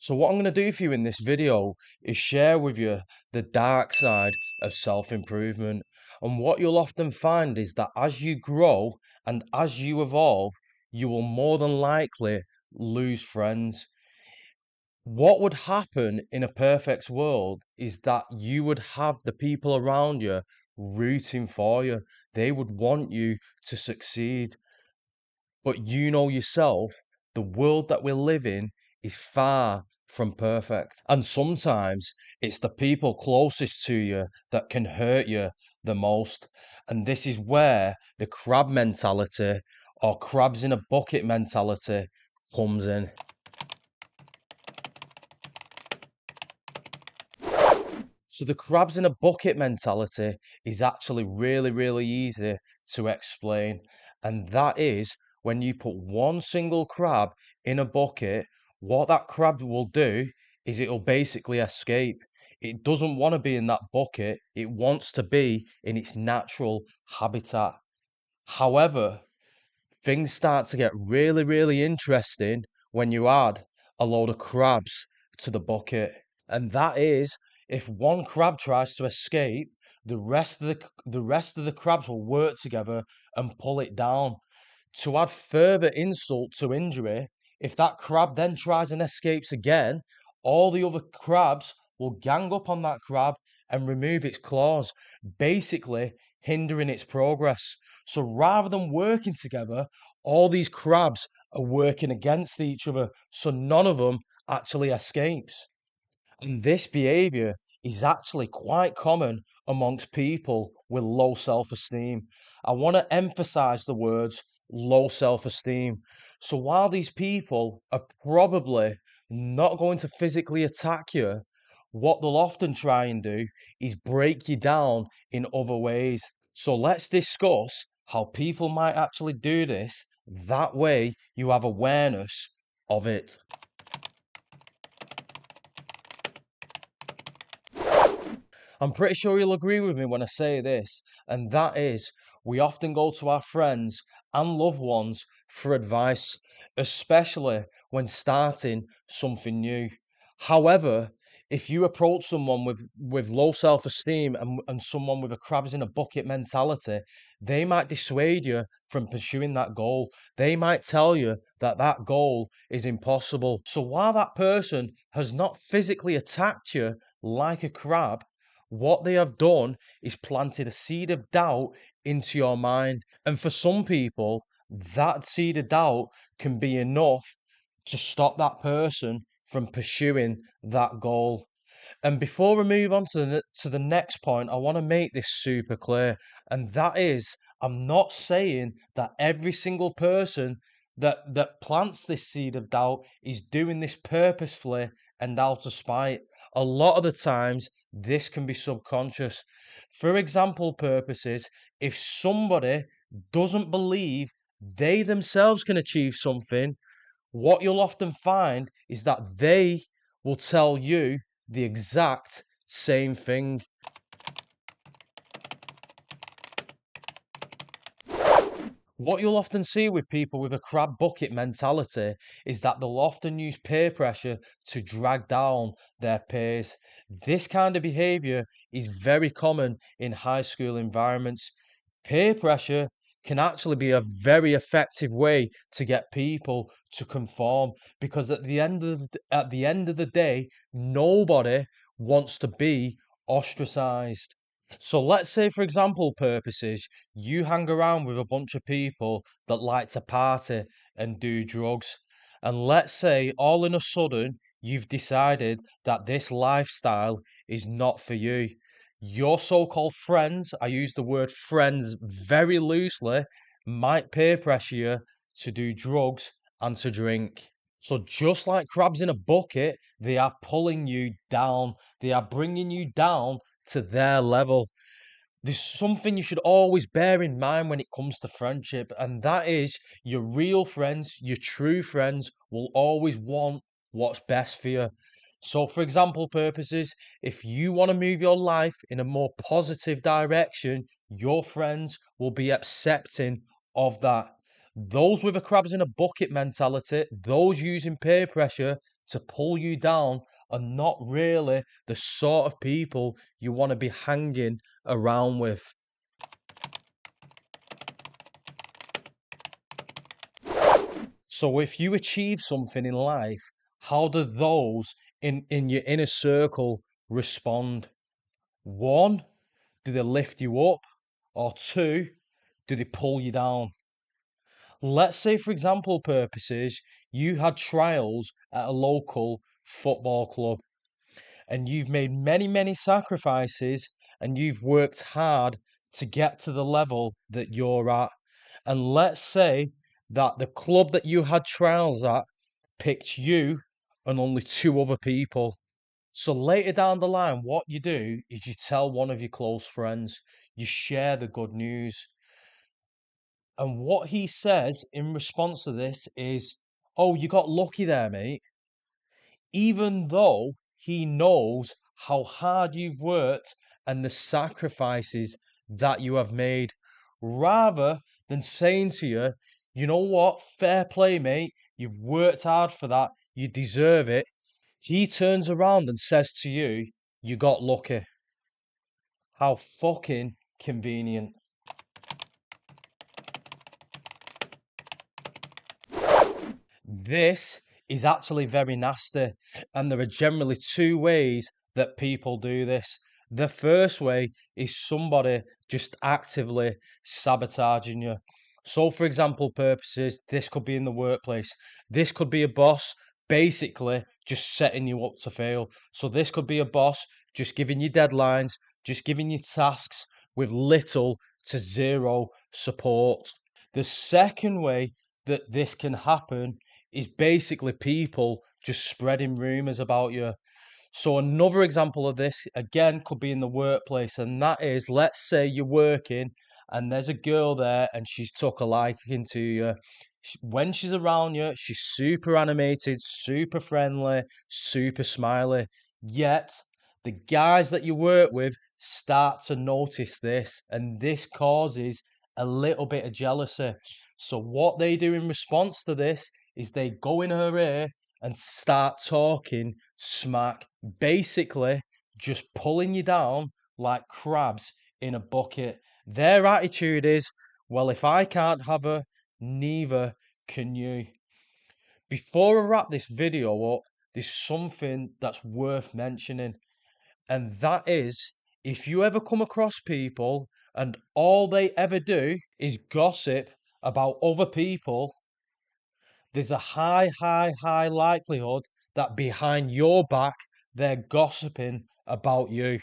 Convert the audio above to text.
So what I'm going to do for you in this video is share with you the dark side of self-improvement. And what you'll often find is that as you grow and as you evolve, you will more than likely lose friends. What would happen in a perfect world is that you would have the people around you rooting for you. They would want you to succeed. But you know yourself, the world that we live in is far from perfect. And sometimes it's the people closest to you that can hurt you the most. And this is where the crab mentality or crabs in a bucket mentality comes in. So the crabs in a bucket mentality is actually really easy to explain. And that is when you put one single crab in a bucket, what that crab will do is it'll basically escape. It doesn't want to be in that bucket. It wants to be in its natural habitat. However, things start to get really interesting when you add a load of crabs to the bucket. And that is, if one crab tries to escape, the rest of the crabs will work together and pull it down. To add further insult to injury, if that crab then tries and escapes again, all the other crabs will gang up on that crab and remove its claws, basically hindering its progress. So rather than working together, all these crabs are working against each other, so none of them actually escapes. And this behavior is actually quite common amongst people with low self esteem. I want to emphasize the words low self esteem. So while these people are probably not going to physically attack you, what they'll often try and do is break you down in other ways. So let's discuss how people might actually do this. That way you have awareness of it. I'm pretty sure you'll agree with me when I say this, and that is we often go to our friends and loved ones for advice, especially when starting something new. However, if you approach someone with low self-esteem and someone with a crabs in a bucket mentality, they might dissuade you from pursuing that goal. They might tell you that that goal is impossible. So while that person has not physically attacked you like a crab, what they have done is planted a seed of doubt into your mind. And for some people, that seed of doubt can be enough to stop that person from pursuing that goal. And before we move on to the next point, I want to make this super clear. And that is, I'm not saying that every single person that plants this seed of doubt is doing this purposefully and out of spite. A lot of the times, this can be subconscious. For example purposes, if somebody doesn't believe they themselves can achieve something, what you'll often find is that they will tell you the exact same thing. What you'll often see with people with a crab bucket mentality is that they'll often use peer pressure to drag down their peers. This kind of behavior is very common in high school environments. Peer pressure can actually be a very effective way to get people to conform because at the end of the day, nobody wants to be ostracized. So let's say, for example purposes, you hang around with a bunch of people that like to party and do drugs. And let's say all in a sudden you've decided that this lifestyle is not for you. Your so-called friends, I use the word friends very loosely, might peer pressure you to do drugs and to drink. So just like crabs in a bucket, they are pulling you down. They are bringing you down to their level. There's something you should always bear in mind when it comes to friendship, and that is your real friends, your true friends will always want what's best for you. So, for example purposes, if you want to move your life in a more positive direction, your friends will be accepting of that. Those with a crabs in a bucket mentality, those using peer pressure to pull you down are not really the sort of people you want to be hanging around with. So if you achieve something in life, how do those in your inner circle respond? One, do they lift you up? Or two, do they pull you down? Let's say, for example purposes, you had trials at a local football club and you've made many, many sacrifices and you've worked hard to get to the level that you're at. And let's say that the club that you had trials at picked you and only two other people. So later down the line, what you do is you tell one of your close friends, you share the good news. And what he says in response to this is, "Oh, you got lucky there, mate." Even though he knows how hard you've worked and the sacrifices that you have made, rather than saying to you, "You know what, fair play, mate, you've worked hard for that, you deserve it," he turns around and says to you, "You got lucky." How fucking convenient. This is actually very nasty, and there are generally two ways that people do this. The first way is somebody just actively sabotaging you. So, for example, purposes, this could be in the workplace. This could be a boss basically just setting you up to fail. So, this could be a boss just giving you deadlines, just giving you tasks with little to zero support. The second way that this can happen is basically people just spreading rumors about you. So another example of this again could be in the workplace, and that is, let's say you're working and there's a girl there and she's took a liking to you. When she's around you, she's super animated, super friendly, super smiley. Yet the guys that you work with start to notice this, and this causes a little bit of jealousy. So what they do in response to this is they go in her ear and start talking smack, basically just pulling you down like crabs in a bucket. Their attitude is, well, if I can't have her, neither can you. Before I wrap this video up, there's something that's worth mentioning, and that is, if you ever come across people and all they ever do is gossip about other people, there's a high likelihood that behind your back, they're gossiping about you.